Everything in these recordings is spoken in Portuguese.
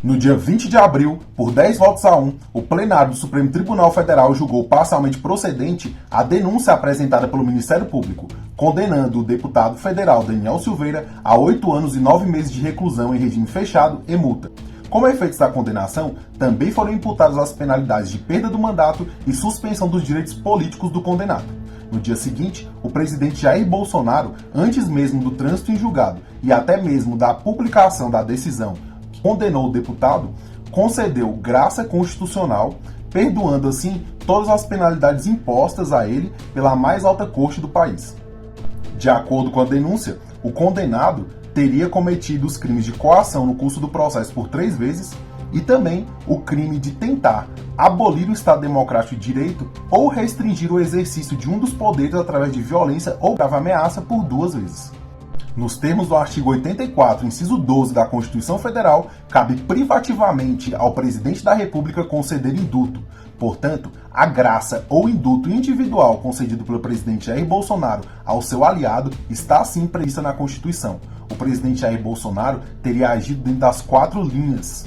No dia 20 de abril, por 10 votos a 1, o plenário do Supremo Tribunal Federal julgou parcialmente procedente a denúncia apresentada pelo Ministério Público, condenando o deputado federal Daniel Silveira a 8 anos e 9 meses de reclusão em regime fechado e multa. Como efeitos da condenação, também foram imputadas as penalidades de perda do mandato e suspensão dos direitos políticos do condenado. No dia seguinte, o presidente Jair Bolsonaro, antes mesmo do trânsito em julgado e até mesmo da publicação da decisão que condenou o deputado, concedeu graça constitucional, perdoando assim todas as penalidades impostas a ele pela mais alta corte do país. De acordo com a denúncia, o condenado teria cometido os crimes de coação no curso do processo por 3 vezes e também o crime de tentar abolir o Estado Democrático de Direito ou restringir o exercício de um dos poderes através de violência ou grave ameaça por 2 vezes. Nos termos do artigo 84, inciso 12 da Constituição Federal, cabe privativamente ao presidente da República conceder indulto. Portanto, a graça ou indulto individual concedido pelo presidente Jair Bolsonaro ao seu aliado está assim prevista na Constituição. O presidente Jair Bolsonaro teria agido dentro das 4 linhas.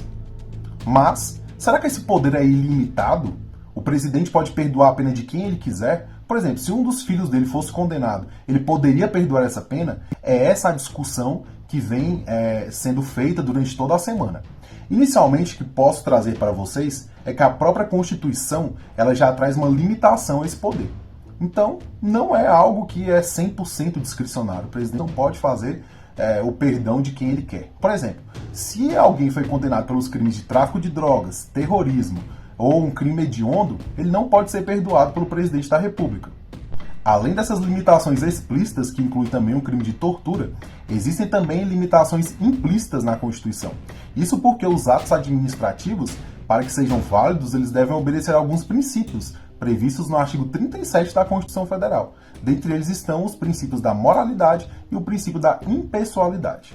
Mas, será que esse poder é ilimitado? O presidente pode perdoar a pena de quem ele quiser? Por exemplo, se um dos filhos dele fosse condenado, ele poderia perdoar essa pena? É essa a discussão que vem sendo feita durante toda a semana. Inicialmente, o que posso trazer para vocês é que a própria Constituição ela já traz uma limitação a esse poder. Então, não é algo que é 100% discricionário. O presidente não pode fazer o perdão de quem ele quer. Por exemplo, se alguém foi condenado pelos crimes de tráfico de drogas, terrorismo ou um crime hediondo, ele não pode ser perdoado pelo presidente da República. Além dessas limitações explícitas, que inclui também o crime de tortura, existem também limitações implícitas na Constituição. Isso porque os atos administrativos, para que sejam válidos, eles devem obedecer a alguns princípios previstos no artigo 37 da Constituição Federal. Dentre eles estão os princípios da moralidade e o princípio da impessoalidade.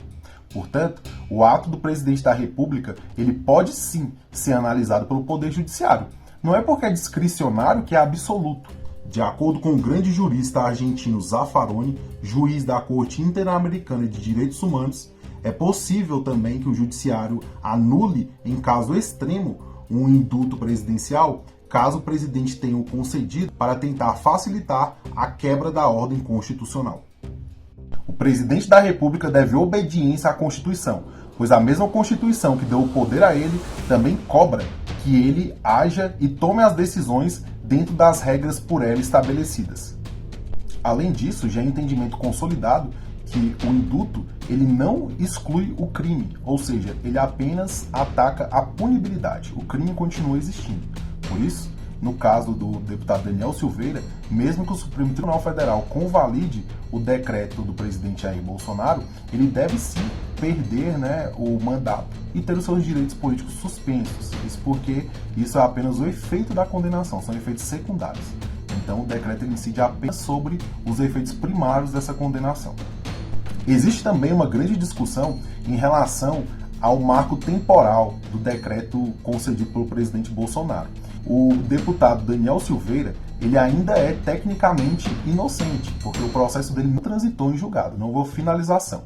Portanto, o ato do presidente da República, ele pode sim ser analisado pelo Poder Judiciário. Não é porque é discricionário que é absoluto. De acordo com o grande jurista argentino Zaffaroni, juiz da Corte Interamericana de Direitos Humanos, é possível também que o Judiciário anule, em caso extremo, um indulto presidencial, caso o presidente tenha o concedido para tentar facilitar a quebra da ordem constitucional. O presidente da República deve obediência à Constituição, pois a mesma Constituição que deu o poder a ele também cobra que ele haja e tome as decisões dentro das regras por ela estabelecidas. Além disso, já é entendimento consolidado que o indulto ele não exclui o crime, ou seja, ele apenas ataca a punibilidade. O crime continua existindo. Por isso, no caso do deputado Daniel Silveira, mesmo que o Supremo Tribunal Federal convalide o decreto do presidente Jair Bolsonaro, ele deve sim perder o mandato e ter os seus direitos políticos suspensos. Isso porque isso é apenas o efeito da condenação, são efeitos secundários. Então o decreto incide apenas sobre os efeitos primários dessa condenação. Existe também uma grande discussão em relação ao marco temporal do decreto concedido pelo presidente Bolsonaro. O deputado Daniel Silveira, ele ainda é tecnicamente inocente, porque o processo dele não transitou em julgado, não houve finalização.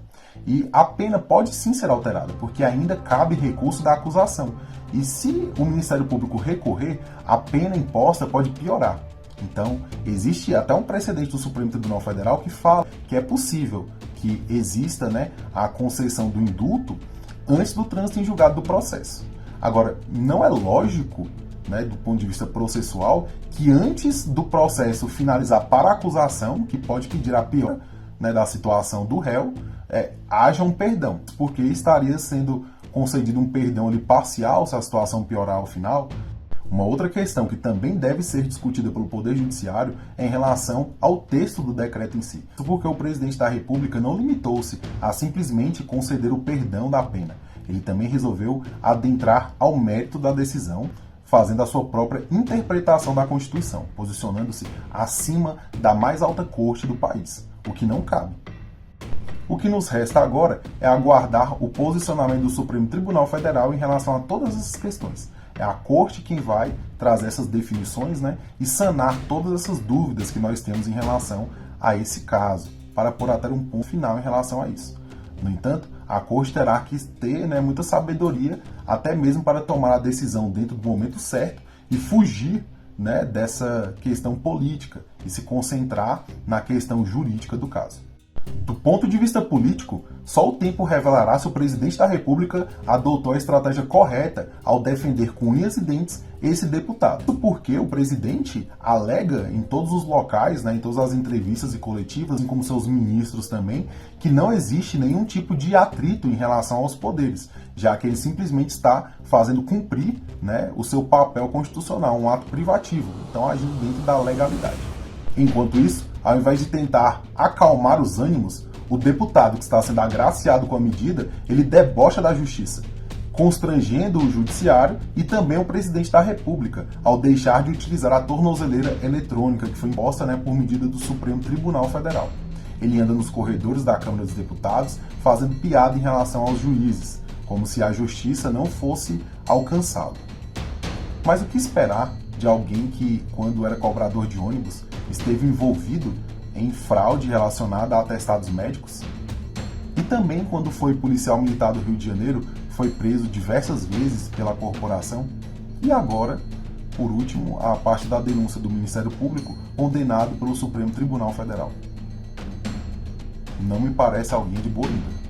E a pena pode sim ser alterada, porque ainda cabe recurso da acusação. E se o Ministério Público recorrer, a pena imposta pode piorar. Então, existe até um precedente do Supremo Tribunal Federal que fala que é possível que exista a concessão do indulto antes do trânsito em julgado do processo. Agora, não é lógico, do ponto de vista processual, que antes do processo finalizar para a acusação, que pode pedir a pior da situação do réu, haja um perdão, porque estaria sendo concedido um perdão ali parcial se a situação piorar ao final. Uma outra questão que também deve ser discutida pelo Poder Judiciário é em relação ao texto do decreto em si. Isso porque o presidente da República não limitou-se a simplesmente conceder o perdão da pena. Ele também resolveu adentrar ao mérito da decisão, fazendo a sua própria interpretação da Constituição, posicionando-se acima da mais alta corte do país, o que não cabe. O que nos resta agora é aguardar o posicionamento do Supremo Tribunal Federal em relação a todas essas questões. É a Corte quem vai trazer essas definições e sanar todas essas dúvidas que nós temos em relação a esse caso, para pôr até um ponto final em relação a isso. No entanto, a corte terá que ter, né, muita sabedoria, até mesmo para tomar a decisão dentro do momento certo e fugir, né, dessa questão política e se concentrar na questão jurídica do caso. Do ponto de vista político, só o tempo revelará se o presidente da República adotou a estratégia correta ao defender com unhas e dentes esse deputado. Isso porque o presidente alega em todos os locais, né, em todas as entrevistas e coletivas, assim como seus ministros também, que não existe nenhum tipo de atrito em relação aos poderes, já que ele simplesmente está fazendo cumprir, né, o seu papel constitucional, um ato privativo, então agindo dentro da legalidade. Enquanto isso, ao invés de tentar acalmar os ânimos, o deputado que está sendo agraciado com a medida, ele debocha da justiça, constrangendo o judiciário e também o presidente da República, ao deixar de utilizar a tornozeleira eletrônica que foi imposta, né, por medida do Supremo Tribunal Federal. Ele anda nos corredores da Câmara dos Deputados fazendo piada em relação aos juízes, como se a justiça não fosse alcançá-lo. Mas o que esperar de alguém que, quando era cobrador de ônibus, esteve envolvido em fraude relacionada a atestados médicos? E também, quando foi policial militar do Rio de Janeiro, foi preso diversas vezes pela corporação? E agora, por último, a parte da denúncia do Ministério Público, condenado pelo Supremo Tribunal Federal. Não me parece alguém de boa índole.